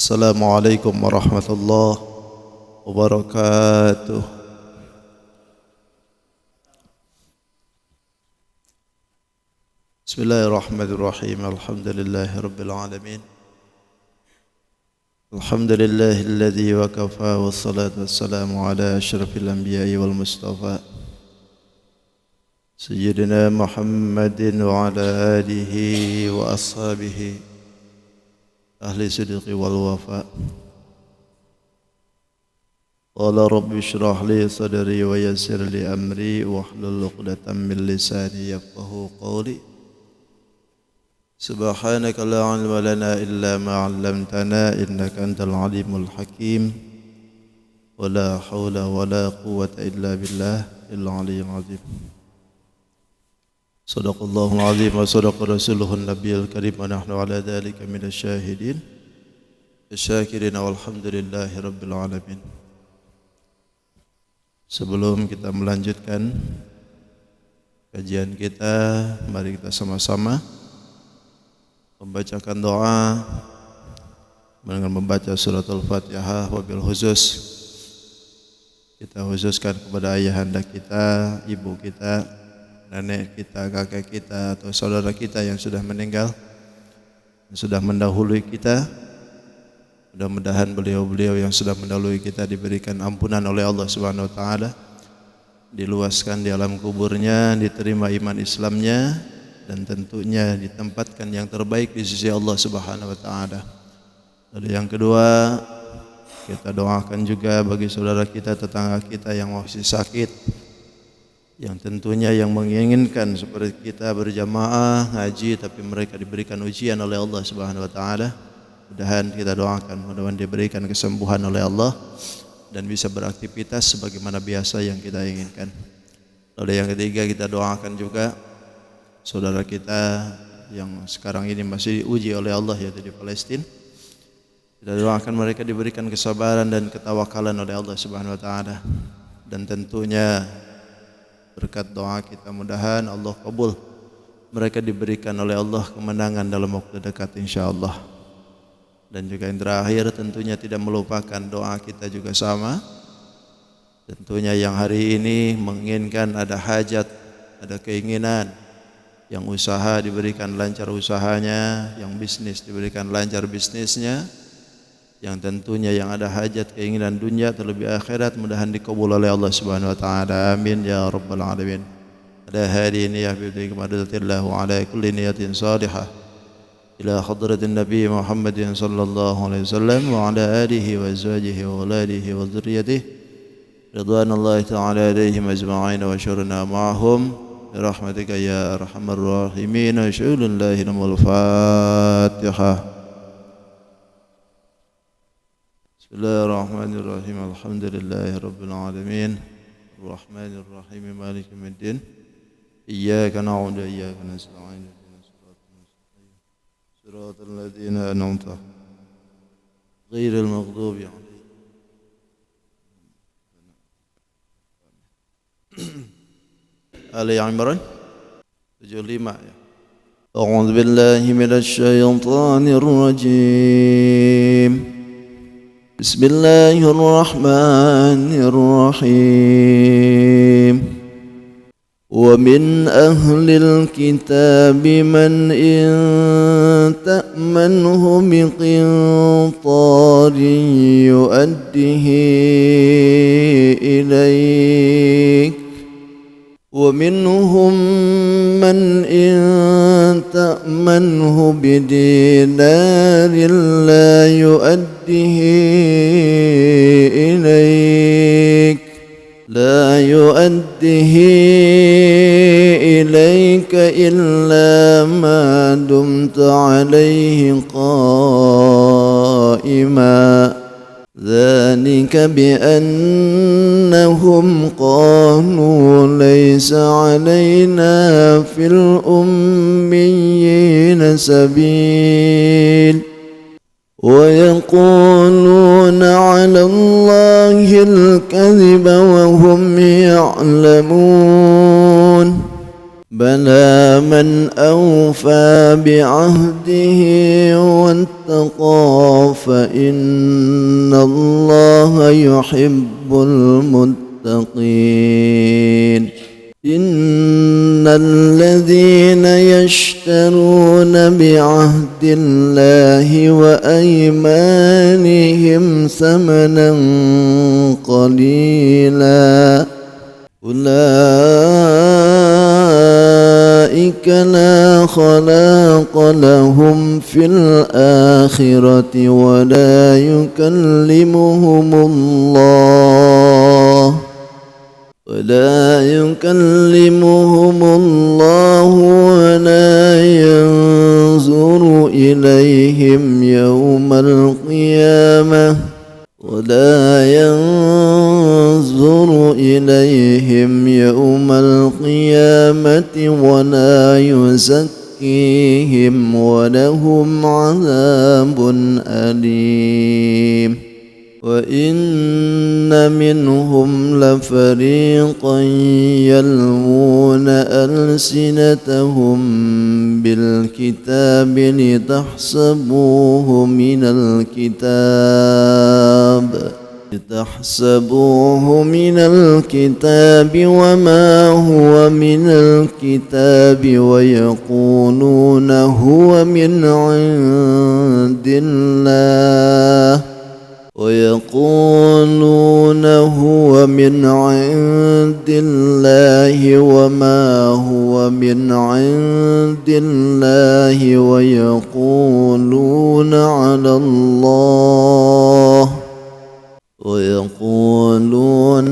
Assalamualaikum warahmatullahi wabarakatuh. Bismillahirrahmanirrahim. Alhamdulillahi rabbil alamin. Alhamdulillahilladzi wa kafa wassalatu wassalamu ala asyrafil anbiya'i wal mustafa Sayyidina Muhammadin wa ala alihi wa ashabihi ahli sidqi wal wafa. Qala rabbi shrah li sadri wa yassir li amri wahlul 'uqdatam min lisani yafqahu qawli. Subhanaka la 'ilma lana illa ma 'allamtana innaka antal alimul hakim. Wa la haula wa la quwwata illa billahil aliyyil azim. Sadaqallahul azim wa sadaqa rasuluhun nabiyil karim wa nahnu ala dhalika minasy syahidin asyakirin walhamdulillahi rabbil alamin. Sebelum kita melanjutkan kajian kita, mari kita sama-sama membacakan doa dengan membaca suratul Fatihah. Wabil khusus kita khususkan kepada ayahanda kita, ibu kita, nenek kita, kakek kita atau saudara kita yang sudah meninggal, yang sudah mendahului kita. Mudah-mudahan beliau-beliau yang sudah mendahului kita diberikan ampunan oleh Allah Subhanahu wa taala, diluaskan di alam kuburnya, diterima iman Islamnya, dan tentunya ditempatkan yang terbaik di sisi Allah Subhanahu wa taala. Lalu yang kedua, kita doakan juga bagi saudara kita, tetangga kita yang masih sakit, yang tentunya yang menginginkan seperti kita berjamaah haji tapi mereka diberikan ujian oleh Allah Subhanahu wa taala. Mudah-mudahan kita doakan, mudah-mudahan diberikan kesembuhan oleh Allah dan bisa beraktivitas sebagaimana biasa yang kita inginkan. Lalu yang ketiga, kita doakan juga saudara kita yang sekarang ini masih diuji oleh Allah, yaitu di Palestina. Kita doakan mereka diberikan kesabaran dan ketawakalan oleh Allah Subhanahu wa taala. Dan tentunya berkat doa kita, mudahan Allah kabul. Mereka diberikan oleh Allah kemenangan dalam waktu dekat insyaallah. Dan juga yang terakhir, tentunya tidak melupakan doa kita juga sama. Tentunya yang hari ini menginginkan ada hajat, ada keinginan, yang usaha diberikan lancar usahanya, yang bisnis diberikan lancar bisnisnya, yang tentunya yang ada hajat keinginan dunia terlebih akhirat, mudahan dikabul oleh Allah Subhanahu wa taala. Amin ya rabbal alamin. Ada hari ini ya bi'idzni qadrillah wa ala kulli niyatin salihah ila hadratin nabi Muhammadin sallallahu alaihi wasallam wa ala alihi wa azwajihi wa auladihi wa dzurriyyatihi ridwanullahi ta'ala alaihim ajma'in wa syurna ma'ahum birahmatika ya arhamar rahimin. Asyhadu wal Fatihah. Bismillahirrahmanirrahim. Alhamdulillahi rabbil alamin. Arrahmanir rahim. Maliki yaumiddin. Iyyaka na'budu wa iyyaka nasta'in. صراط الذين أنعمت غير المغضوب عليهم. Ali Imran 75 ya. A'udzu billahi minasy syaithanir rajim. Bismillahirrahmanirrahim. ومن أهل الكتاب من إن تأمنه بقنطار يؤده إليك ومنهم من إن تأمنه بدينار لا يؤده إليك إلا ما دمت عليه قائما ذلك بأنهم قالوا ليس علينا في الأميين سبيل ويقولون على الله الكذب وهم يعلمون بلى من أوفى بعهده واتقى فإن الله يحب المتقين إن الذين يشترون بعهد الله وأيمانهم ثمنا قليلا أولئك لا خلاق لهم في الآخرة ولا يكلمهم الله ولا ينظر إليهم يوم القيامة ولا يزكيهم ولهم عذاب أليم وإن منهم لفريقا يلوون ألسنتهم بالكتاب لتحسبوه من الكتاب وما هو من الكتاب ويقولون هو من عند الله وما هو من عند الله ويقولون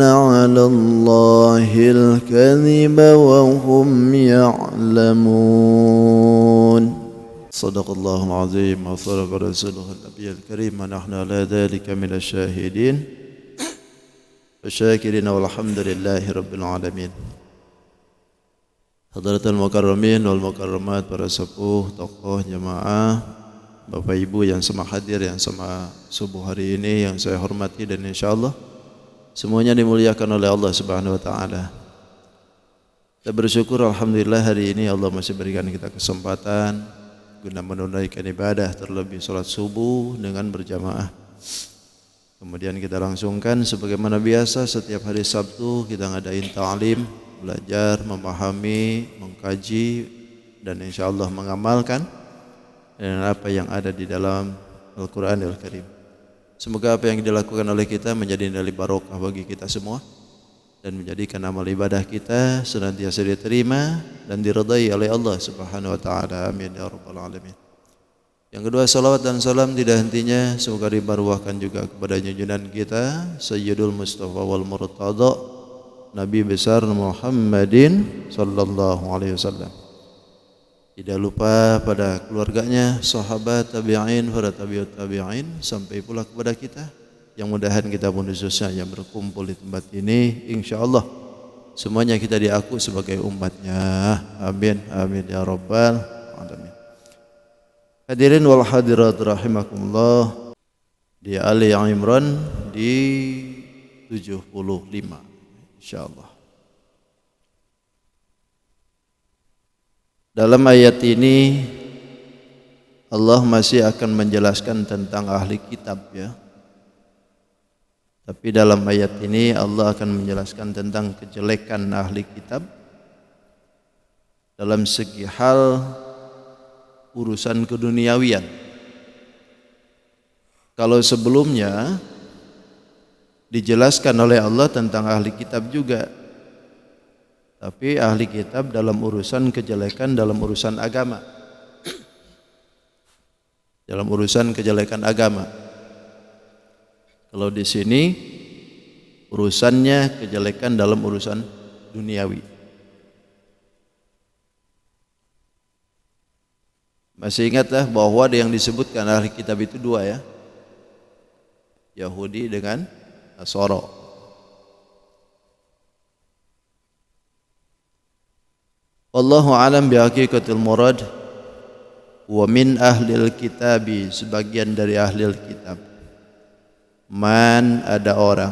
على الله الكذب وهم يعلمون صدق الله العظيم وصدق رسوله النبي الكريم ونحن على ذلك من الشاهدين والشاكرين والحمد لله رب العالمين. Hadratul mukarramin wal mukarramat, para sepuh, tokoh jamaah, Bapak Ibu yang sama hadir, yang sama subuh hari ini yang saya hormati dan insyaallah semuanya dimuliakan oleh Allah Subhanahu wa taala. Kita bersyukur alhamdulillah hari ini Allah masih berikan kita kesempatan guna menunaikan ibadah, terlebih salat subuh dengan berjamaah. Kemudian kita langsungkan sebagaimana biasa setiap hari Sabtu kita ngadain ta'lim, belajar, memahami, mengkaji dan insyaallah mengamalkan dengan apa yang ada di dalam Al-Qur'anul Karim. Semoga apa yang dilakukan oleh kita menjadi nilai barokah bagi kita semua dan menjadikan amal ibadah kita senantiasa diterima dan diridai oleh Allah Subhanahu wa taala. Amin ya rabbal alamin. Yang kedua, salawat dan salam tidak hentinya semoga dibarwahkan juga kepada junjungan kita Sayyidul Mustafa wal Murtada, Nabi besar Muhammadin sallallahu alaihi wasallam. Tidak lupa pada keluarganya, sahabat, tabi'in, para tabi'ut tabi'in, sampai pula kepada kita yang mudahan kita pun khususnya yang berkumpul di tempat ini insyaallah semuanya kita diaku sebagai umatnya. Amin amin ya rabbal alamin. Hadirin wal hadirat rahimakumullah, di Ali Imran di 75 insyaallah. Dalam ayat ini Allah masih akan menjelaskan tentang ahli kitab ya. Tapi dalam ayat ini Allah akan menjelaskan tentang kejelekan ahli kitab dalam segi hal urusan keduniawian. Kalau sebelumnya dijelaskan oleh Allah tentang ahli kitab juga, tapi ahli kitab dalam urusan kejelekan dalam urusan agama, dalam urusan kejelekan agama. Kalau di sini urusannya kejelekan dalam urusan duniawi. Masih ingatlah bahwa yang disebutkan ahli kitab itu dua ya, Yahudi dengan Nasara. Wallahu alam bi haqiqatil murad. Wa min ahlil kitabi, sebagian dari ahlil kitab, man, ada orang,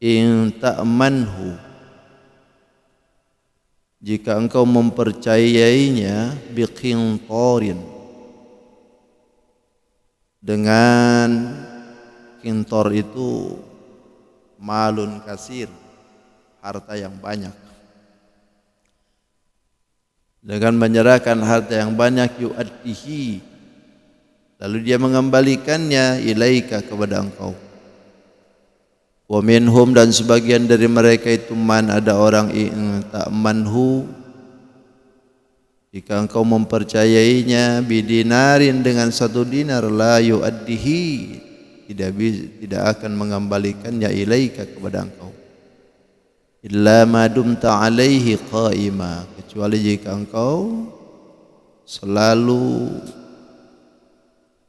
in ta'manhu, jika engkau mempercayainya biqintarin, dengan qintar itu malun kasir, harta yang banyak. Dengan menyerahkan harta yang banyak, yu'addihi, lalu dia mengembalikannya ilaika, kepada engkau. Wa minhum, dan sebagian dari mereka itu man, ada orang ta'manhu, jika engkau mempercayainya bidinarin, dengan 1 dinar, la yu'addihi, tidak akan mengembalikannya ilaika, kepada engkau, illa ma dumta alaihi qaima, kecuali jika engkau selalu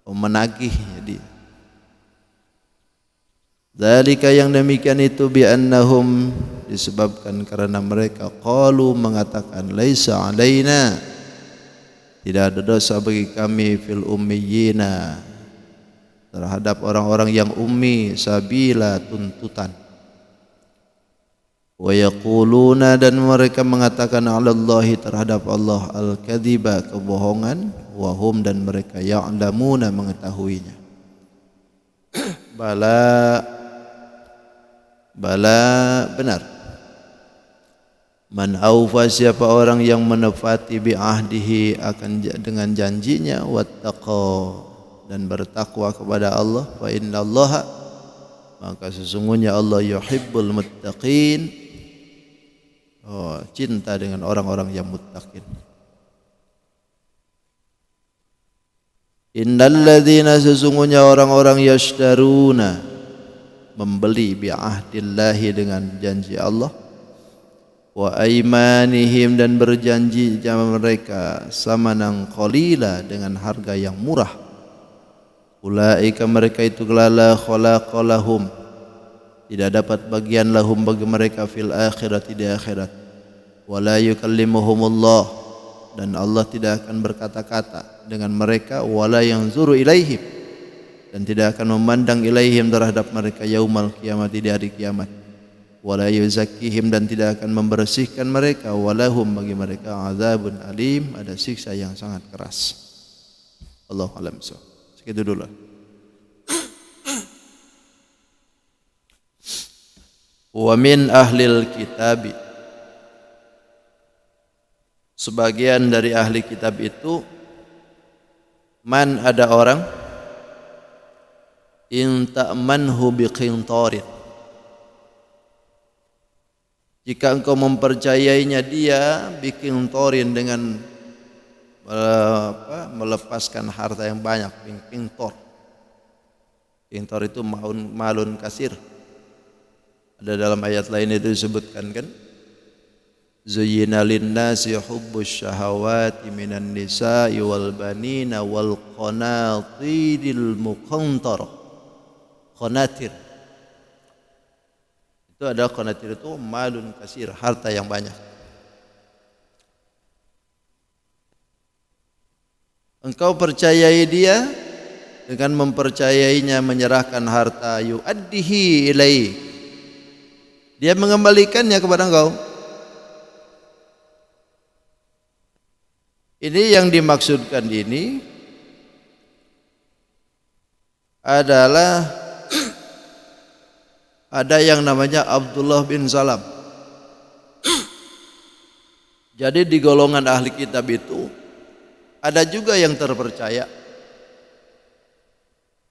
menagihnya dia. Dzalika, yang demikian itu, bi annahum, disebabkan karena mereka qalu, mengatakan, laisa alaina, tidak ada dosa bagi kami, fil ummiyina, terhadap orang-orang yang ummi, sabila, tuntutan. Wa yaquluna, dan mereka mengatakan, 'alallahi, terhadap Allah, al-kadziba, kebohongan, wa hum, dan mereka ya'lamuna, mengetahuinya. Bala, benar. Man aufa, siapa orang yang menepati bi ahdihi, akan dengan janjinya, wattaqa, dan bertakwa kepada Allah, fa innallaha, maka sesungguhnya Allah, yuhibbul muttaqin, cinta dengan orang-orang yang muttaqin. Innal ladzina, sesungguhnya orang-orang, yashtaruna, membeli bi ahdillahi, dengan janji Allah, wa aimanihim, dan berjanji mereka, samanan qalila, dengan harga yang murah. Ulaika, mereka itu, la khalaqa lahum, tidak dapat bagian, lahum, bagi mereka, fil akhirati, di akhirat. Wala yukallimuhumullah, dan Allah tidak akan berkata-kata dengan mereka. Wala yanzuru ilaihim, dan tidak akan memandang ilaihim, terhadap mereka, yaumal kiamat, di hari kiamat. Wala yuzakkihim, dan tidak akan membersihkan mereka. Walahum, bagi mereka, azabun alim, ada siksa yang sangat keras. Allahu a'lam. Segitu dulu. Wa min ahlil kitabi, sebagian dari ahli kitab itu, man, ada orang, in ta'manhu biqintarin, jika engkau mempercayainya dia, biqintarin, dengan melepaskan harta yang banyak. Qintar, qintar itu malun kasir. Ada dalam ayat lain itu disebutkan, kan, zuyyina lin-nasi hubbus syahawati minan nisa'i wal banina wal qanatiril muqantarah. Qanatir itu ada, qanatir itu malun kasir, harta yang banyak. Engkau percayai dia dengan mempercayainya, menyerahkan harta, yu'addihi ilaih, dia mengembalikannya kepada engkau. Ini yang dimaksudkan ini adalah ada yang namanya Abdullah bin Salam. Jadi di golongan ahli kitab itu ada juga yang terpercaya.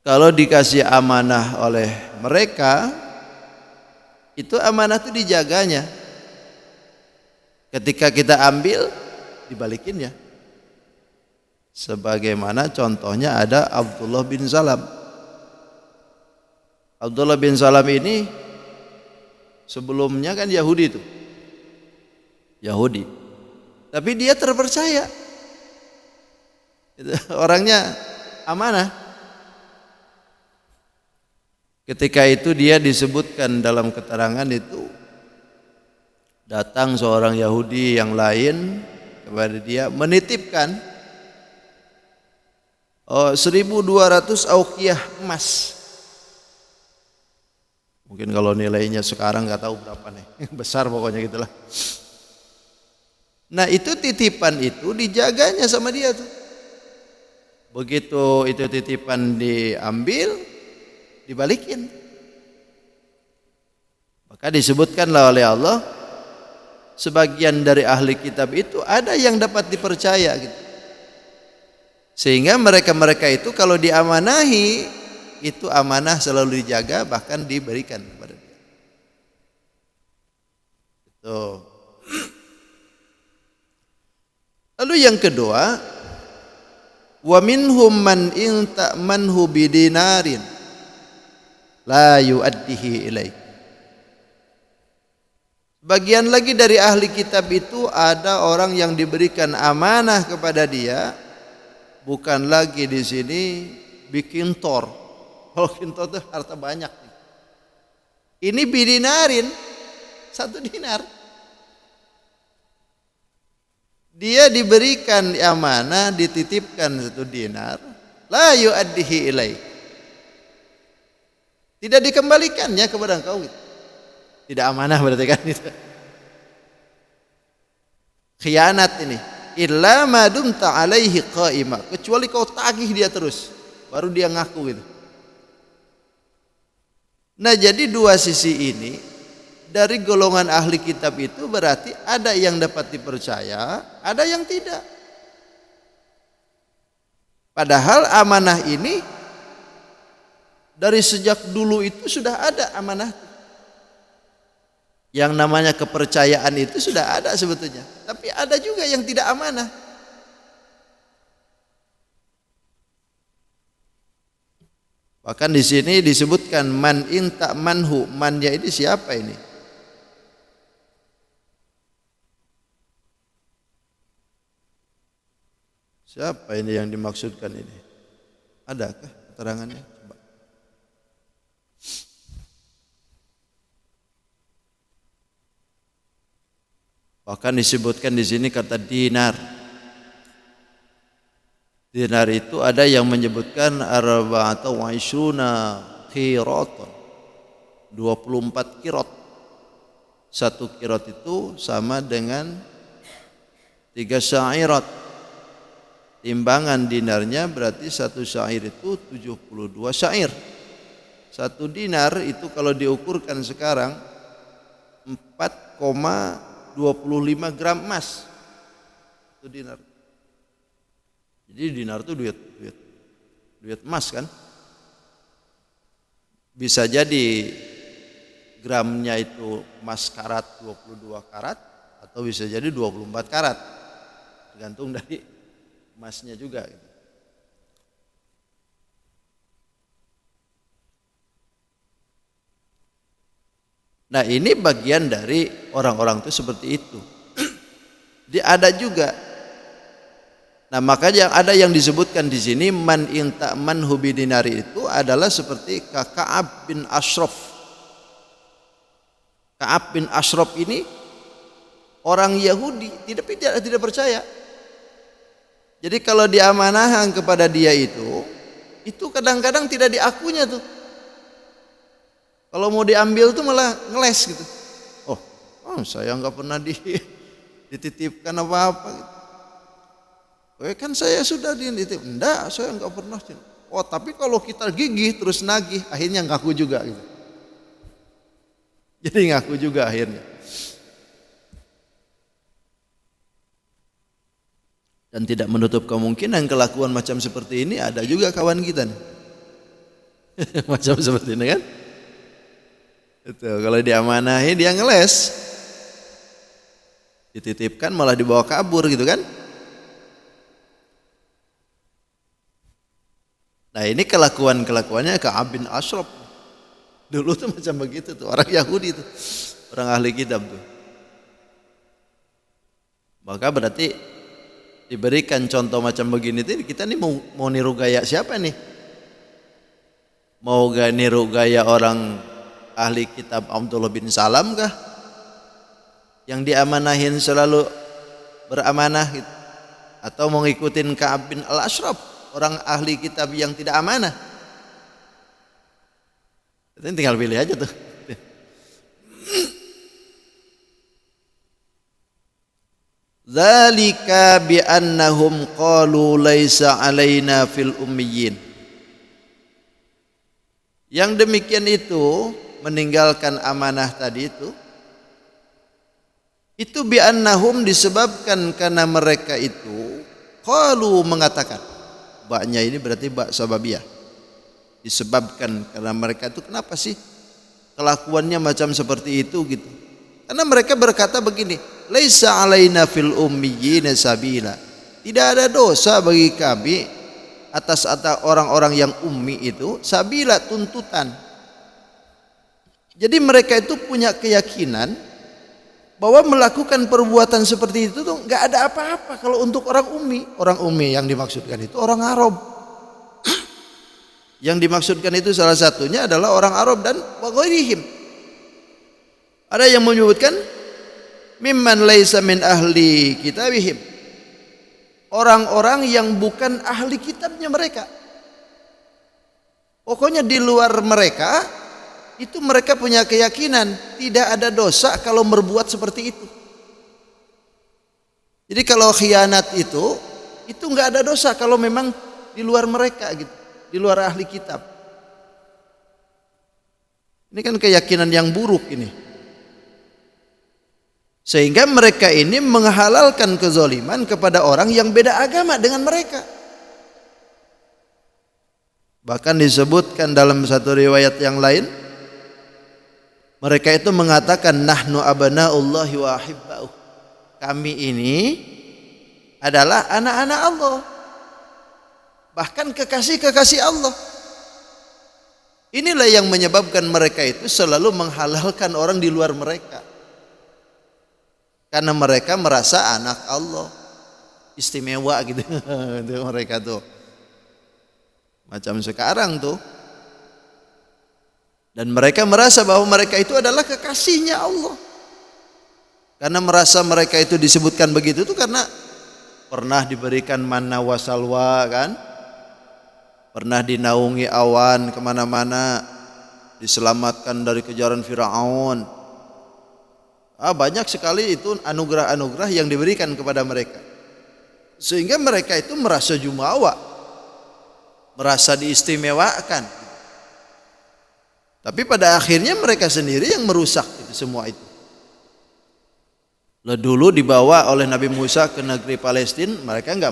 Kalau dikasih amanah oleh mereka, itu amanah itu dijaganya. Ketika kita ambil, dibalikinnya. Sebagaimana contohnya ada Abdullah bin Salam. Abdullah bin Salam ini sebelumnya kan Yahudi itu. Yahudi. Tapi dia terpercaya. Orangnya amanah. Ketika itu dia disebutkan dalam keterangan itu, datang seorang Yahudi yang lain kepada dia menitipkan 1.200 auqiyah emas. Mungkin kalau nilainya sekarang nggak tahu berapa nih, besar pokoknya gitulah. Nah itu titipan itu dijaganya sama dia tuh. Begitu itu titipan diambil, dibalikin. Maka disebutkanlah oleh Allah, sebagian dari ahli kitab itu ada yang dapat dipercaya gitu. Sehingga mereka-mereka itu kalau diamanahi, itu amanah selalu dijaga, bahkan diberikan kepada dia. Itu. Lalu yang kedua, wa minhum man in ta'manhu bidinarin la yuaddihi ilaik. Bagian lagi dari ahli kitab itu ada orang yang diberikan amanah kepada dia, bukan lagi di sini bikin tor. Kalau kintor itu harta banyak. Ini bidinarin, 1 dinar. Dia diberikan amanah, dititipkan 1 dinar, la yuaddihi ilaik. Tidak dikembalikannya kepada engkau. Tidak amanah berarti kan itu. Khianat ini. Illa ma dumta alaihi qaima, kecuali kau tagih dia terus, baru dia ngaku gitu. Nah, jadi 2 sisi ini dari golongan ahli kitab itu berarti ada yang dapat dipercaya, ada yang tidak. Padahal amanah ini dari sejak dulu itu sudah ada amanah. Yang namanya kepercayaan itu sudah ada sebetulnya. Tapi ada juga yang tidak amanah. Bahkan di sini disebutkan man in ta'manhu, mannya ini siapa ini? Siapa ini yang dimaksudkan ini? Adakah keterangannya? Coba. Bahkan disebutkan di sini kata dinar. Dinar itu ada yang menyebutkan arba'ata wa ishruna qiratan, 24 kirot. 1 kirot itu sama dengan 3 syairat. Timbangan dinarnya berarti 1 syair itu 72 syair. 1 dinar itu kalau diukurkan sekarang 4,25 gram emas. 1 dinar. Jadi dinar itu duit emas kan. Bisa jadi gramnya itu emas karat 22 karat atau bisa jadi 24 karat. Tergantung dari emasnya juga gitu. Nah, ini bagian dari orang-orang itu seperti itu. Dia ada juga. Nah, makanya ada yang disebutkan di sini man in ta'manhu bidinari itu adalah seperti Ka'ab bin Ashraf. Ka'ab bin Ashraf ini orang Yahudi, tidak percaya. Jadi kalau diamanahkan kepada dia itu kadang-kadang tidak diakunya tuh. Kalau mau diambil tuh malah ngeles gitu. Oh saya nggak pernah dititipkan apa-apa gitu. Kan saya sudah dititip. Enggak, saya nggak pernah. Oh tapi kalau kita gigih terus nagih, akhirnya ngaku juga gitu. Jadi ngaku juga akhirnya. Dan tidak menutup kemungkinan kelakuan macam seperti ini ada juga kawan kita nih. Macam seperti ini kan. Itu kalau diamanahi dia ngeles. Dititipkan malah dibawa kabur gitu kan. Nah ini kelakuannya Ka'ab bin Ashraf. Dulu tuh macam begitu tuh, orang Yahudi tuh. Orang ahli kitab tuh. Maka berarti diberikan contoh macam begini tuh, kita nih mau niru gaya siapa nih? Mau niru gaya orang ahli kitab Abdullah bin Salam kah? Yang diamanahin selalu beramanah gitu. Atau mau ngikutin Ka'ab bin Al-Ashraf, orang ahli kitab yang tidak amanah? Ini tinggal pilih aja tuh. Dzalika bi annahum qalu laisa alaina fil ummiyin. Yang demikian itu meninggalkan amanah tadi itu bi annahum disebabkan karena mereka itu qalu mengatakan. Baknya ini berarti bak sababiyah. Disebabkan karena mereka itu kenapa sih kelakuannya macam seperti itu gitu. Karena mereka berkata begini, laisa alaina fil ummiyina sabila. Tidak ada dosa bagi kami atas orang-orang yang ummi itu sabila tuntutan. Jadi mereka itu punya keyakinan bahwa melakukan perbuatan seperti itu tuh nggak ada apa-apa kalau untuk orang ummi. Orang ummi yang dimaksudkan itu orang Arab. Yang dimaksudkan itu salah satunya adalah orang Arab dan wa ghairihim. Ada yang menyebutkan mimman laisa min ahli kitabihim. Orang-orang yang bukan ahli kitabnya mereka. Pokoknya di luar mereka itu mereka punya keyakinan tidak ada dosa kalau berbuat seperti itu. Jadi kalau khianat itu nggak ada dosa kalau memang di luar mereka gitu, di luar ahli kitab. Ini kan keyakinan yang buruk ini. Sehingga mereka ini menghalalkan kezaliman kepada orang yang beda agama dengan mereka. Bahkan disebutkan dalam satu riwayat yang lain, mereka itu mengatakan nahnu abnaullahi wa ahibba'uh. Kami ini adalah anak-anak Allah. Bahkan kekasih-kekasih Allah. Inilah yang menyebabkan mereka itu selalu menghalalkan orang di luar mereka. Karena mereka merasa anak Allah, istimewa gitu. Mereka tuh macam sekarang tuh. Dan mereka merasa bahwa mereka itu adalah kekasihnya Allah. Karena merasa mereka itu disebutkan begitu tuh karena pernah diberikan manna wa salwa kan, pernah dinaungi awan kemana-mana, diselamatkan dari kejaran Firaun. Banyak sekali itu anugerah-anugerah yang diberikan kepada mereka. Sehingga mereka itu merasa jumawa, merasa diistimewakan. Tapi pada akhirnya mereka sendiri yang merusak itu semua itu. Lah dulu dibawa oleh Nabi Musa ke negeri Palestina, mereka nggak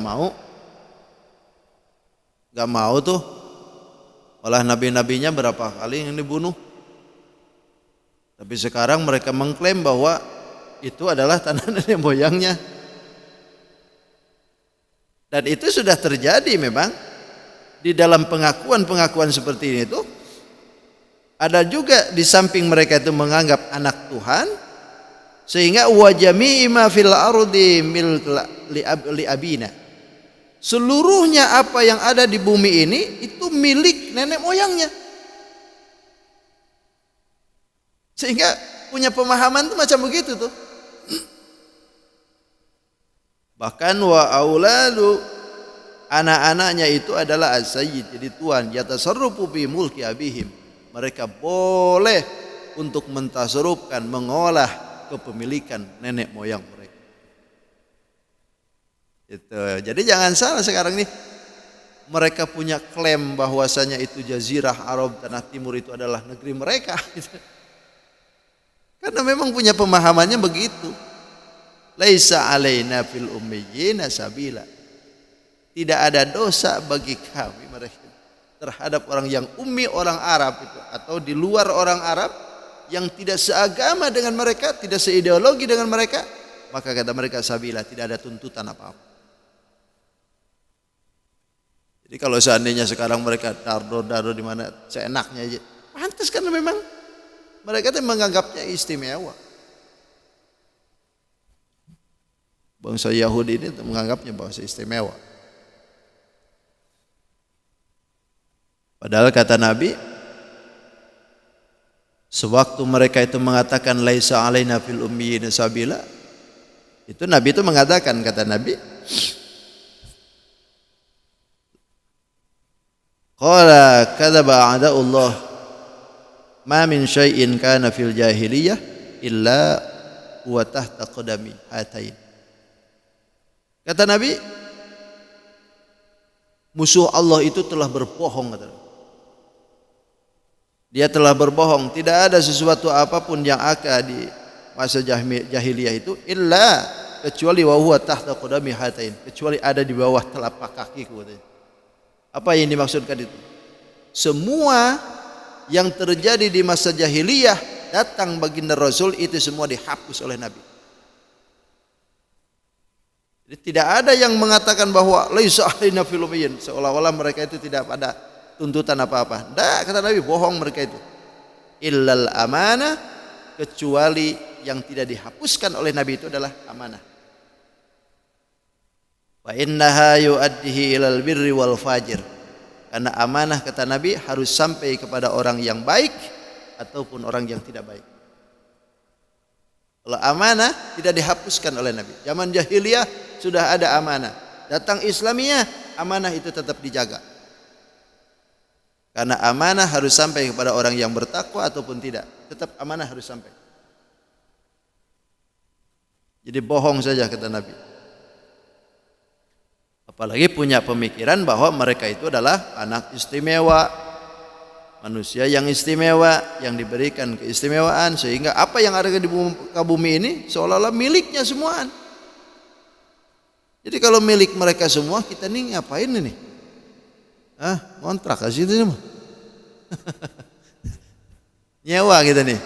mau tuh. Malah nabi-nabinya berapa kali yang dibunuh. Tapi sekarang mereka mengklaim bahwa itu adalah tanah nenek moyangnya. Dan itu sudah terjadi memang di dalam pengakuan-pengakuan seperti ini itu. Ada juga di samping mereka itu menganggap anak Tuhan, sehingga wa jami'i ma fil ardi milk li abina. Seluruhnya apa yang ada di bumi ini itu milik nenek moyangnya. Sehingga punya pemahaman tuh macam begitu tuh. Bahkan wa auladu, anak-anaknya itu adalah as-sayyid, jadi tuan, yatasarrufu bi mulki abihim. Mereka boleh untuk mentasarrufkan, mengolah kepemilikan nenek moyang mereka. Itu. Jadi jangan salah sekarang nih. Mereka punya klaim bahwasanya itu jazirah Arab, tanah timur itu adalah negeri mereka. Karena memang punya pemahamannya begitu. Laisa alaina fil ummiyina sabila. Tidak ada dosa bagi kami mereka terhadap orang yang ummi, orang Arab itu, atau di luar orang Arab yang tidak seagama dengan mereka, tidak seideologi dengan mereka, maka kata mereka sabila, tidak ada tuntutan apa-apa. Jadi kalau seandainya sekarang mereka dardo di mana seenaknya aja, pantas karena memang mereka itu menganggapnya istimewa. Bangsa Yahudi ini menganggapnya bangsa istimewa. Padahal kata Nabi, sewaktu mereka itu mengatakan laisa alaina fil ummiyina sabila, itu Nabi itu mengatakan, kata Nabi, qala kadzaba a'da'ullah ma min syai'in kana fil jahiliyah illa huwa tahta qadami hatain. Kata Nabi, musuh Allah itu telah berbohong. Kata Nabi. Dia telah berbohong. Tidak ada sesuatu apapun yang ada di masa jahiliyah itu illa kecuali wa huwa tahta qadami hatain, kecuali ada di bawah telapak kakiku. Apa yang dimaksudkan itu? Semua yang terjadi di masa jahiliyah datang baginda Rasul itu semua dihapus oleh Nabi. Jadi tidak ada yang mengatakan bahwa laisa alaina fil ummiyin, seolah-olah mereka itu tidak ada tuntutan apa-apa. Tidak, kata Nabi, bohong mereka itu. Illal amanah, kecuali yang tidak dihapuskan oleh Nabi itu adalah amanah. Wa innaha yu'addihi ilal birri wal fajir. Karena amanah, kata Nabi, harus sampai kepada orang yang baik ataupun orang yang tidak baik. Kalau amanah tidak dihapuskan oleh Nabi. Zaman jahiliyah sudah ada amanah. Datang Islamiyah, amanah itu tetap dijaga. Karena amanah harus sampai kepada orang yang bertakwa ataupun tidak. Tetap amanah harus sampai. Jadi bohong saja, kata Nabi. Apalagi punya pemikiran bahwa mereka itu adalah anak istimewa, manusia yang istimewa, yang diberikan keistimewaan, sehingga apa yang ada di muka bumi ini seolah-olah miliknya semua. Jadi kalau milik mereka semua, kita nih ngapain ini? Kontrak kasih itu mah. Nyewa kita nih.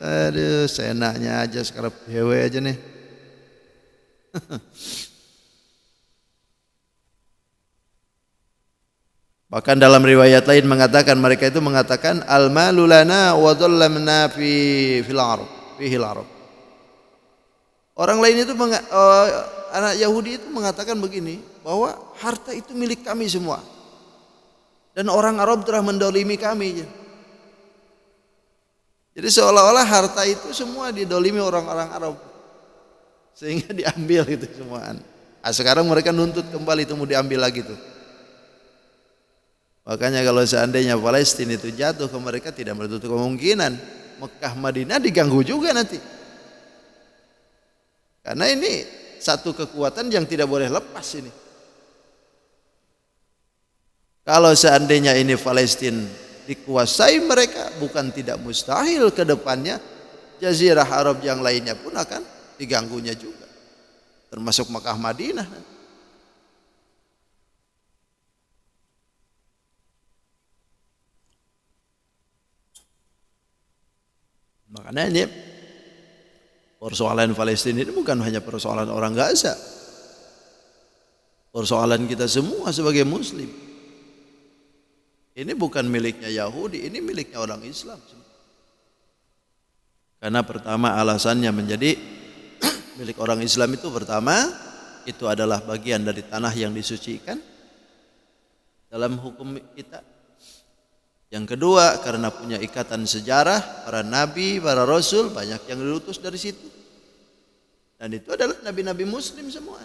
Aduh, seenaknya aja sekarang hewe aja nih. Bahkan dalam riwayat lain mengatakan, mereka itu mengatakan al-malu lana wa dhallamna fil arab. Orang lain itu anak Yahudi itu mengatakan begini, bahwa harta itu milik kami semua. Dan orang Arab telah mendolimi kami. Jadi seolah-olah harta itu semua didolimi orang-orang Arab. Sehingga diambil itu semua. Sekarang mereka nuntut kembali itu mau diambil lagi tuh. Makanya kalau seandainya Palestina itu jatuh ke mereka, tidak menutup kemungkinan Mekah Madinah diganggu juga nanti. Karena ini satu kekuatan yang tidak boleh lepas ini. Kalau seandainya ini Palestina dikuasai mereka, bukan tidak mustahil ke depannya Jazirah Arab yang lainnya pun akan diganggunya juga. Termasuk Mekah Madinah. Makanya ini persoalan Palestina ini bukan hanya persoalan orang Gaza. Persoalan kita semua sebagai muslim. Ini bukan miliknya Yahudi, ini miliknya orang Islam. Karena pertama alasannya menjadi milik orang Islam itu, pertama itu adalah bagian dari tanah yang disucikan dalam hukum kita. Yang kedua, karena punya ikatan sejarah, para nabi, para rasul banyak yang diutus dari situ. Dan itu adalah nabi-nabi muslim semua.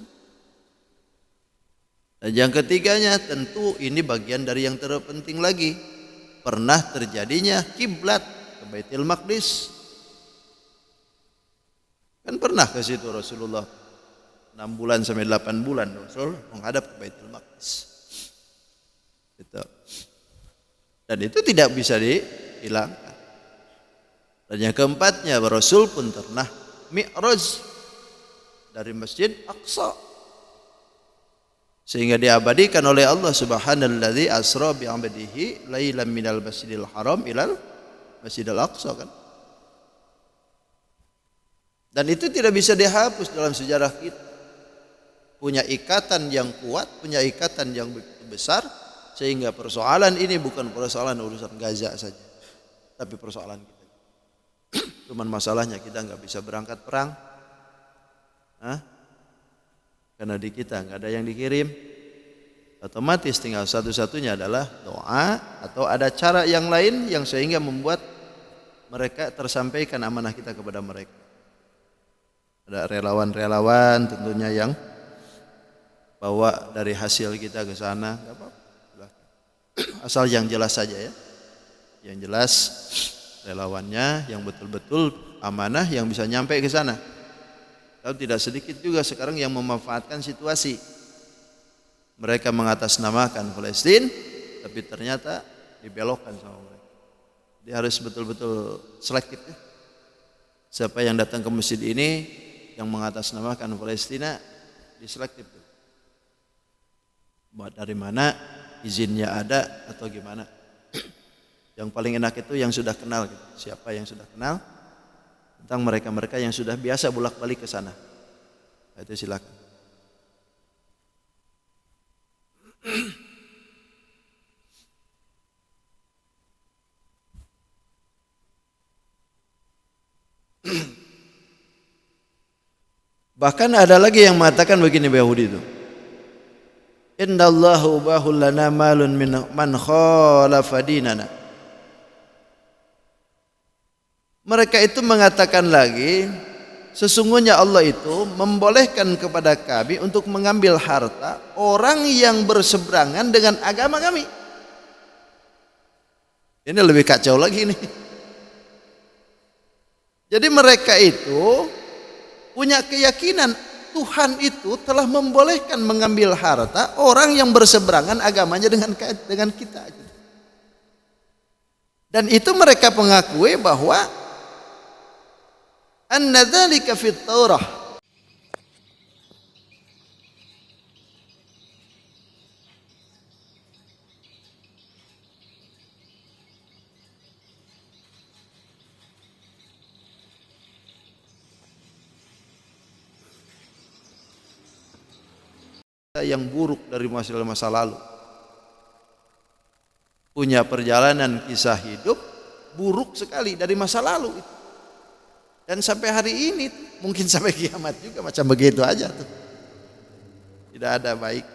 Dan yang ketiganya, tentu ini bagian dari yang terpenting lagi, pernah terjadinya kiblat ke Baitul Maqdis. Kan pernah ke situ Rasulullah 6 bulan sampai 8 bulan Rasul menghadap ke Baitul Maqdis. Gitu. Dan itu tidak bisa dihilangkan. Dan yang keempatnya, Rasul pun pernah mi'raj dari Masjid Aqsa, sehingga diabadikan oleh Allah Subhanallazi asra bi 'abdihi lailan minal masjidil haram ilal masjidil aqsa kan. Dan itu tidak bisa dihapus dalam sejarah kita. Punya ikatan yang kuat, punya ikatan yang begitu besar, sehingga persoalan ini bukan persoalan urusan Gaza saja, tapi persoalan kita. Cuman masalahnya kita nggak bisa berangkat perang, karena di kita nggak ada yang dikirim. Otomatis tinggal satu-satunya adalah doa atau ada cara yang lain yang sehingga membuat mereka tersampaikan amanah kita kepada mereka. Ada relawan-relawan tentunya yang bawa dari hasil kita ke sana, nggak apa-apa. Asal yang jelas saja ya, yang jelas relawannya yang betul-betul amanah yang bisa nyampe ke sana. Tapi tidak sedikit juga sekarang yang memanfaatkan situasi. Mereka mengatasnamakan Palestina, tapi ternyata dibelokkan sama mereka. Dia harus betul-betul selektif ya. Siapa yang datang ke masjid ini yang mengatasnamakan Palestina diselektif. Buat dari mana, izinnya ada atau gimana. Yang paling enak itu yang sudah kenal gitu. Siapa yang sudah kenal tentang mereka-mereka yang sudah biasa bolak-balik ke sana. Nah, itu silakan. Bahkan ada lagi yang mengatakan begini Yahudi itu. Indallahu bahul lana malun min man khalafa dinana. Mereka itu mengatakan lagi, sesungguhnya Allah itu membolehkan kepada kami untuk mengambil harta orang yang berseberangan dengan agama kami. Ini lebih kacau lagi nih. Jadi mereka itu punya keyakinan Tuhan itu telah membolehkan mengambil harta orang yang berseberangan agamanya dengan kita. Dan itu mereka mengakui bahwa anna dzalika fit Taurah. Yang buruk dari masa lalu. Punya perjalanan kisah hidup buruk sekali dari masa lalu itu. Dan sampai hari ini mungkin sampai kiamat juga macam begitu aja tuh. Tidak ada baik.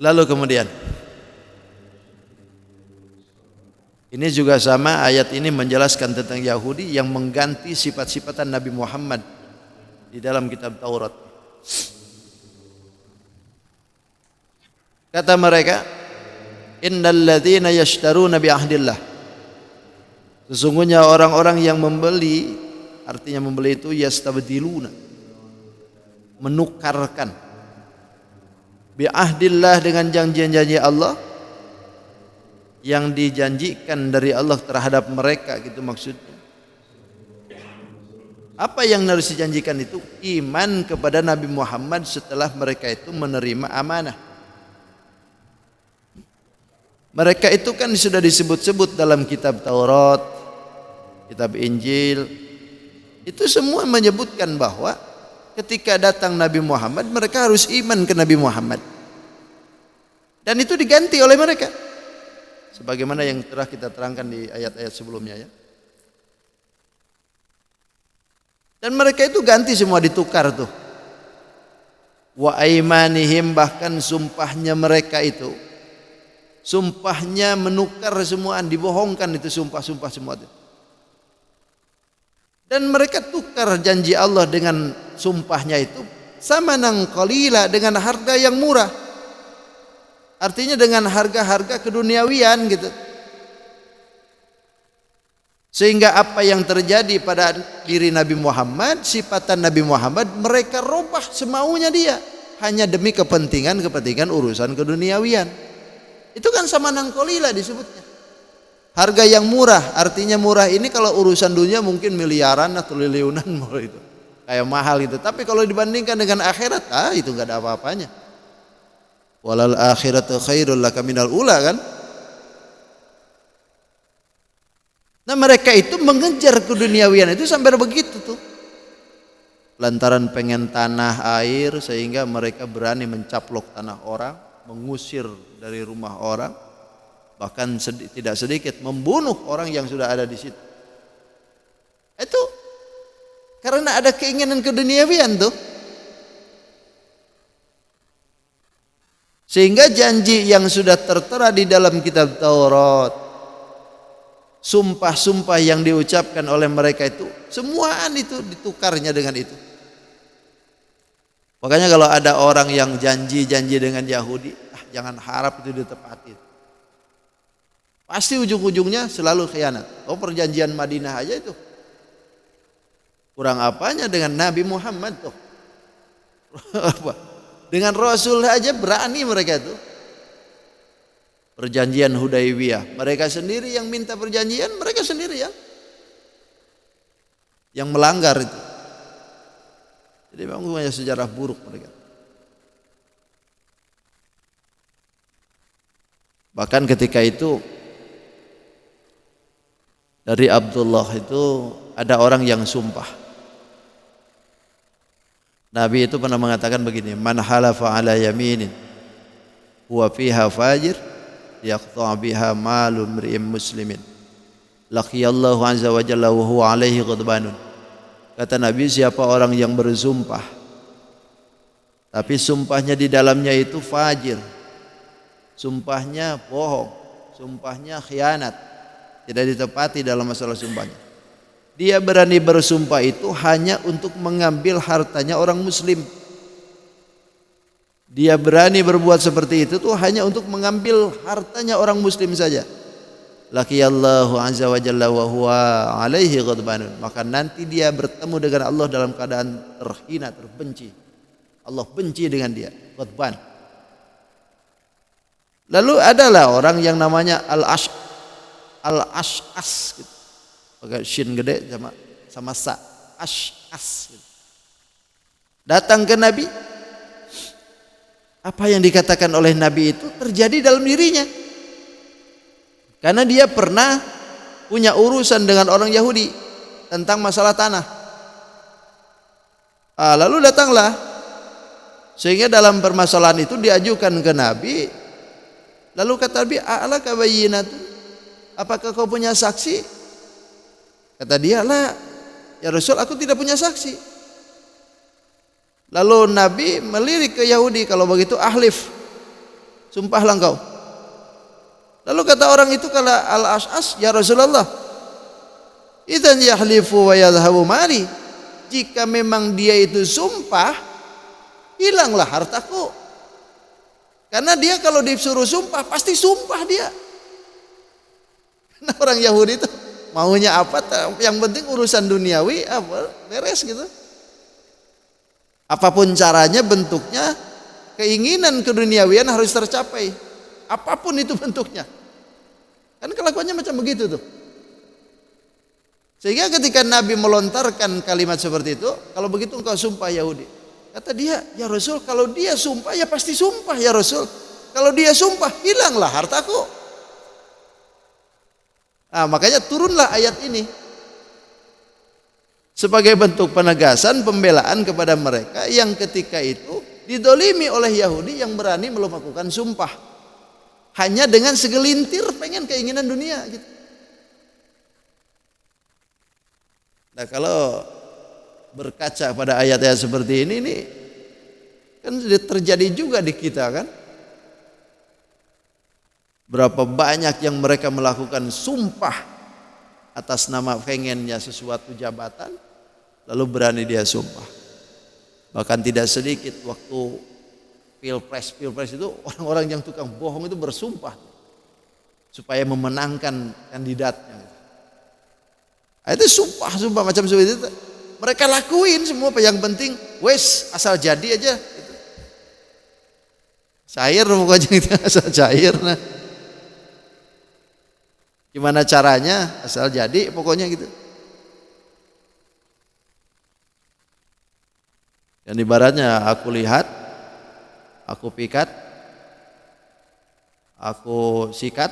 Lalu kemudian ini juga sama, ayat ini menjelaskan tentang Yahudi yang mengganti sifat-sifatan Nabi Muhammad di dalam kitab Taurat. Kata mereka, innal ladzina yashtaruna bi ahdillah. Sesungguhnya orang-orang yang membeli, artinya membeli itu yastabdiluna, menukarkan bi ahdillah dengan janji-janji Allah yang dijanjikan dari Allah terhadap mereka, gitu maksudnya. Apa yang harus dijanjikan itu? Iman kepada Nabi Muhammad setelah mereka itu menerima amanah. Mereka itu kan sudah disebut-sebut dalam kitab Taurat, kitab Injil. Itu semua menyebutkan bahwa ketika datang Nabi Muhammad, mereka harus iman ke Nabi Muhammad. Dan itu diganti oleh mereka. Sebagaimana yang telah kita terangkan di ayat-ayat sebelumnya ya. Dan mereka itu ganti semua, ditukar tuh. Wa aimanihim, bahkan sumpahnya mereka itu. Sumpahnya menukar semua, dibohongkan itu sumpah-sumpah semua itu. Dan mereka tukar janji Allah dengan sumpahnya itu samanan qalila, dengan harga yang murah. Artinya dengan harga-harga keduniawian gitu. Sehingga apa yang terjadi pada diri Nabi Muhammad, sifatan Nabi Muhammad, mereka robah semaunya dia. Hanya demi kepentingan urusan keduniawian. Itu kan samanan qalila disebutnya. Harga yang murah, artinya murah ini kalau urusan dunia mungkin miliaran atau triliunan itu. Kayak mahal gitu. Tapi kalau dibandingkan dengan akhirat, itu enggak ada apa-apanya. Walal akhiratu khairul laka minal ula kan? Nah mereka itu mengejar keduniawian itu sampai begitu tuh. Lantaran pengen tanah air sehingga mereka berani mencaplok tanah orang, mengusir dari rumah orang, bahkan tidak sedikit membunuh orang yang sudah ada di situ. Itu karena ada keinginan keduniawian tuh. Sehingga janji yang sudah tertera di dalam kitab Taurat, sumpah-sumpah yang diucapkan oleh mereka itu, semuaan itu ditukarnya dengan itu. Makanya kalau ada orang yang janji-janji dengan Yahudi, jangan harap itu ditepati. Pasti ujung-ujungnya selalu khianat. Oh perjanjian Madinah aja itu. Kurang apanya dengan Nabi Muhammad tuh? Dengan Rasul aja berani mereka tuh. Perjanjian Hudaybiyah, mereka sendiri yang minta perjanjian, mereka sendiri yang melanggar itu. Jadi memang punya sejarah buruk mereka. Bahkan ketika itu dari Abdullah itu ada orang yang sumpah. Nabi itu pernah mengatakan begini, man halafa ala yaminin huwa fiha fajir yaqta' biha malu mri'in muslimin laqiyallahu azza wa jalla wa huwa alaihi ghadbanun. Kata Nabi, siapa orang yang bersumpah tapi sumpahnya di dalamnya itu fajir, sumpahnya bohong, sumpahnya khianat, tidak ditepati dalam masalah sumpahnya, dia berani bersumpah itu hanya untuk mengambil hartanya orang muslim. Dia berani berbuat seperti itu tuh hanya untuk mengambil hartanya orang muslim saja. Laqiyallahu azza wa jalla wa huwa alaihi ghadbanun. Maka nanti dia bertemu dengan Allah dalam keadaan terhina, terbenci. Allah benci dengan dia, ghadban. Lalu adalah orang yang namanya Al-Ash'as gitu. Pakai shin gede sama sa, Ash'as gitu. Datang ke Nabi, apa yang dikatakan oleh Nabi itu terjadi dalam dirinya, karena dia pernah punya urusan dengan orang Yahudi tentang masalah tanah. Lalu datanglah, sehingga dalam permasalahan itu diajukan ke Nabi. Lalu kata Nabi, a'laka bayyinatun, apakah kau punya saksi? Kata dia, lah ya Rasul, aku tidak punya saksi. Lalu Nabi melirik ke Yahudi, kalau begitu ahlif, sumpahlah engkau. Lalu kata orang itu, kala Al-Ash'as, ya Rasulullah, idzan yahlifu wa yadhhabu mali, jika memang dia itu sumpah, hilanglah hartaku. Karena dia kalau disuruh sumpah pasti sumpah dia. Nah, orang Yahudi itu maunya apa, yang penting urusan duniawi apa beres gitu. Apapun caranya, bentuknya, keinginan keduniawian harus tercapai, apapun itu bentuknya. Kan kelakuannya macam begitu tuh. Sehingga ketika Nabi melontarkan kalimat seperti itu, kalau begitu engkau sumpah Yahudi. Kata dia, ya Rasul, kalau dia sumpah ya pasti sumpah ya Rasul. Kalau dia sumpah, hilanglah hartaku. Nah, makanya turunlah ayat ini sebagai bentuk penegasan, pembelaan kepada mereka yang ketika itu didolimi oleh Yahudi yang berani melakukan sumpah hanya dengan segelintir pengen keinginan dunia gitu. Nah, kalau berkaca pada ayat-ayat seperti ini kan terjadi juga di kita kan. Berapa banyak yang mereka melakukan sumpah atas nama pengennya sesuatu jabatan, lalu berani dia sumpah. Bahkan tidak sedikit waktu pilpres itu orang-orang yang tukang bohong itu bersumpah supaya memenangkan kandidatnya. Itu sumpah macam seperti itu. Mereka lakuin semua, yang penting wes asal jadi aja. Cair pokoknya itu, asal cair. Nah, gimana caranya asal jadi pokoknya gitu. Yang ibaratnya aku lihat, aku pikat, aku sikat,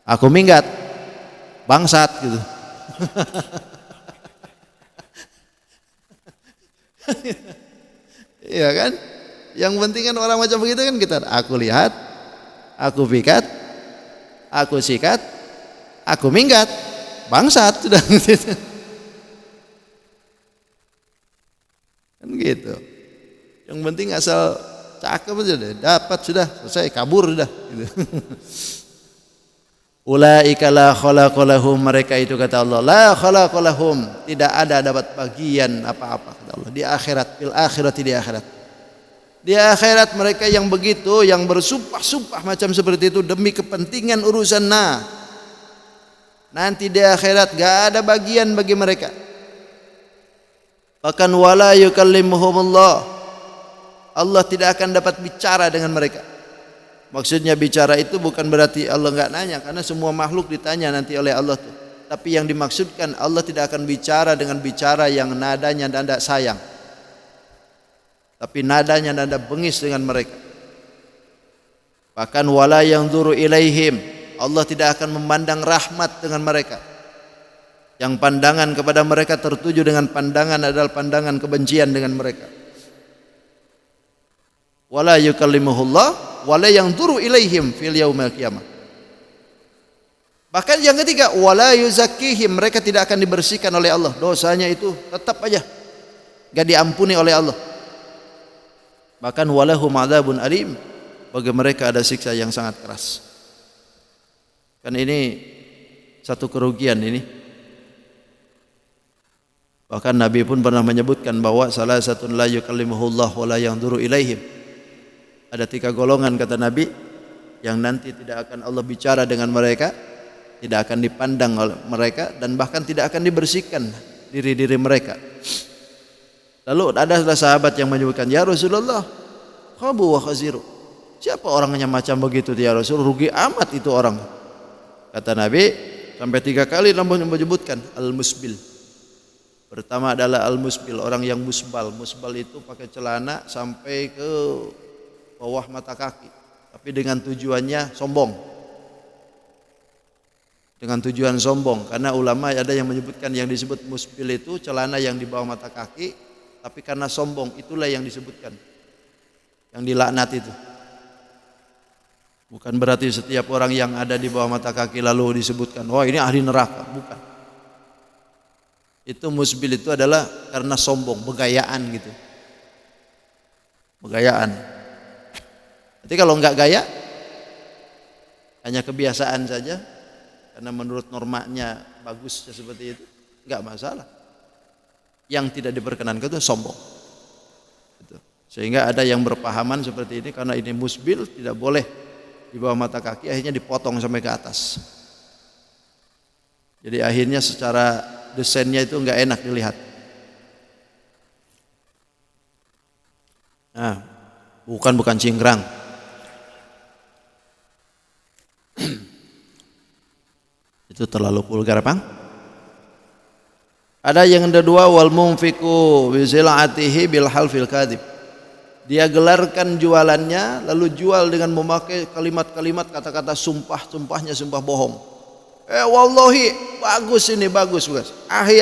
aku minggat, bangsat gitu. Iya kan? Yang penting kan orang macam begitu kan kita. Aku lihat, aku pikat, aku sikat, aku minggat, bangsat sudah gitu. Kan gitu. Yang penting asal cakep aja deh, dapat sudah, selesai, kabur sudah gitu. Ulaika la khalaqa lahum, mereka itu kata Allah, la khalaqa lahum, tidak ada dapat bagian apa-apa kata Allah di akhirat, fil akhirati, di akhirat. Di akhirat mereka yang begitu, yang bersumpah-sumpah macam seperti itu demi kepentingan urusan nanti di akhirat gak ada bagian bagi mereka. Bahkan wala yukallimuhumullah, Allah tidak akan dapat bicara dengan mereka. Maksudnya bicara itu bukan berarti Allah enggak nanya, karena semua makhluk ditanya nanti oleh Allah tuh. Tapi yang dimaksudkan Allah tidak akan bicara dengan bicara yang nadanya nada sayang, tapi nadanya nada bengis dengan mereka. Bahkan wala yanzuru ilaihim, Allah tidak akan memandang rahmat dengan mereka. Yang pandangan kepada mereka tertuju dengan pandangan adalah pandangan kebencian dengan mereka. Wala yukallimuhullah wala yanzuru ilaihim fil yaumil qiyamah. Bahkan yang ketiga, wala yuzakkihim, mereka tidak akan dibersihkan oleh Allah. Dosanya itu tetap aja enggak diampuni oleh Allah. Bahkan walahum adzabun alim, bagi mereka ada siksa yang sangat keras. Kan ini satu kerugian ini. Bahkan Nabi pun pernah menyebutkan bahwa salah satu la yukallimuhullah wa la yanzuru ilaihim. Ada 3 golongan kata Nabi yang nanti tidak akan Allah bicara dengan mereka, tidak akan dipandang oleh mereka, dan bahkan tidak akan dibersihkan diri-diri mereka. Lalu ada sahabat yang menyebutkan, ya Rasulullah, khabu wa khaziru, siapa orangnya macam begitu ya Rasul, rugi amat itu orang. Kata Nabi sampai 3 kali menyebutkan al-musbil. Pertama adalah al-musbil, orang yang musbal. Musbal itu pakai celana sampai ke bawah mata kaki, tapi dengan tujuannya sombong. Dengan tujuan sombong, karena ulama ada yang menyebutkan yang disebut musbil itu celana yang di bawah mata kaki, tapi karena sombong, itulah yang disebutkan, yang dilaknat itu. Bukan berarti setiap orang yang ada di bawah mata kaki lalu disebutkan, wah ini ahli neraka, bukan. Itu musbil itu adalah karena sombong, begayaan gitu. Begayaan. Jadi kalau enggak gaya, hanya kebiasaan saja, karena menurut normanya bagus seperti itu, enggak masalah. Yang tidak diperkenankan itu sombong. Gitu. Sehingga ada yang berpahaman seperti ini, karena ini musbil tidak boleh di bawah mata kaki, akhirnya dipotong sampai ke atas. Jadi akhirnya secara desainnya itu enggak enak dilihat. Nah, bukan cingkrang. Itu terlalu vulgar, Bang. Ada yang kedua, wal munfiqu bi zilatihi bil halfil kadhib. Dia gelarkan jualannya lalu jual dengan memakai kalimat-kalimat kata-kata sumpahnya sumpah bohong. Wallahi bagus ini, bagus. Akhi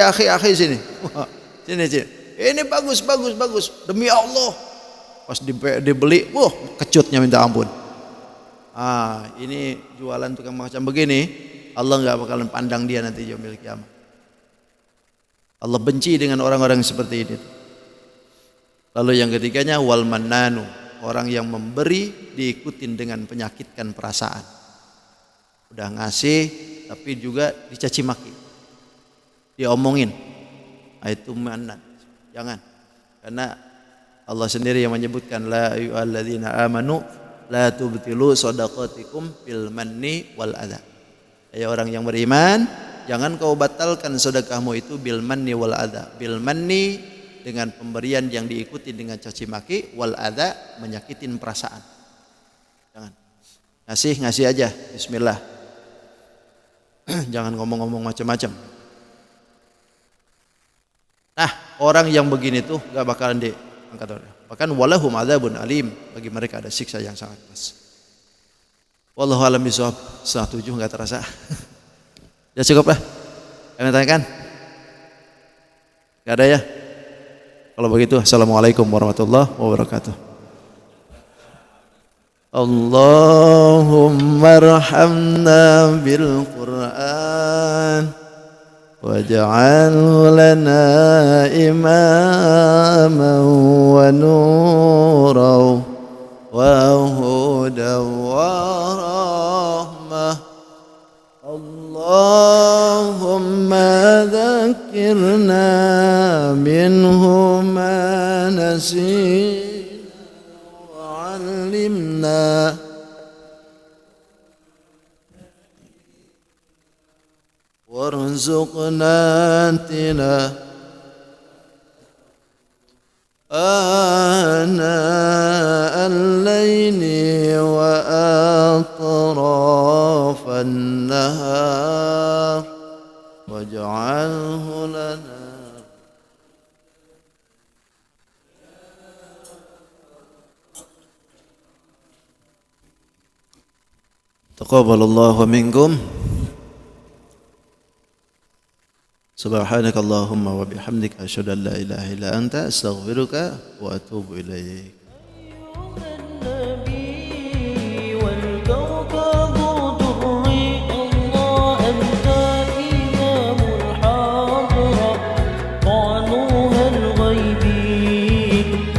sini. Sini. Ini bagus. Demi Allah. Pas dibeli, kecutnya minta ampun. Ini jualan tukang macam begini, Allah enggak bakalan pandang dia nanti yaumil qiyamah. Allah benci dengan orang-orang seperti ini. Lalu yang ketiganya wal mannanu, orang yang memberi diikutin dengan penyakitkan perasaan. Udah ngasih tapi juga dicaci maki, diomongin. Itu mannan. Jangan. Karena Allah sendiri yang menyebutkan la ayyuhalladzina amanu la tubtilu shadaqatikum bil manni wal adza. Ya orang yang beriman, jangan kau batalkan sedekahmu itu bil manni wal adza. Bil manni dengan pemberian yang diikuti dengan caci maki, wal adza menyakitin perasaan. Jangan. Ngasih aja, bismillah. Jangan ngomong-ngomong macam-macam. Nah, orang yang begini tuh gak bakalan diangkat oleh. Bahkan walahum adzabun alim, bagi mereka ada siksa yang sangat keras. Wallahu a'lam bishawab. 1:07 enggak terasa. Ya cukup lah. Kami tanyakan? Enggak ada ya? Kalau begitu, assalamualaikum warahmatullahi wabarakatuh. Allahumma arhamna bil Qur'an waj'al lana imaman wa nuran wa hudan wa rahmah. Allahumma dhakkirna minhu ma nasina علمنا وارزقنا آناء الليل وأطراف النهار واجعله لنا تقبل الله منكم. سبحانك اللهم وبحمدك أشهد أن لا إله إلا أنت أستغفرك وأتوب إليك.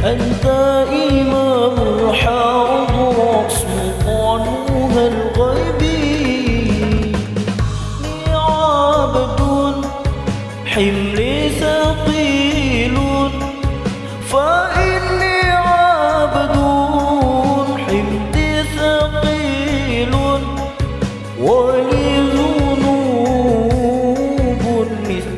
أنت إمام الحاضر سلطانها الغيبي لي عبد حملي ثقيل فإني عبد حملي ثقيل ولي ذنوب مثل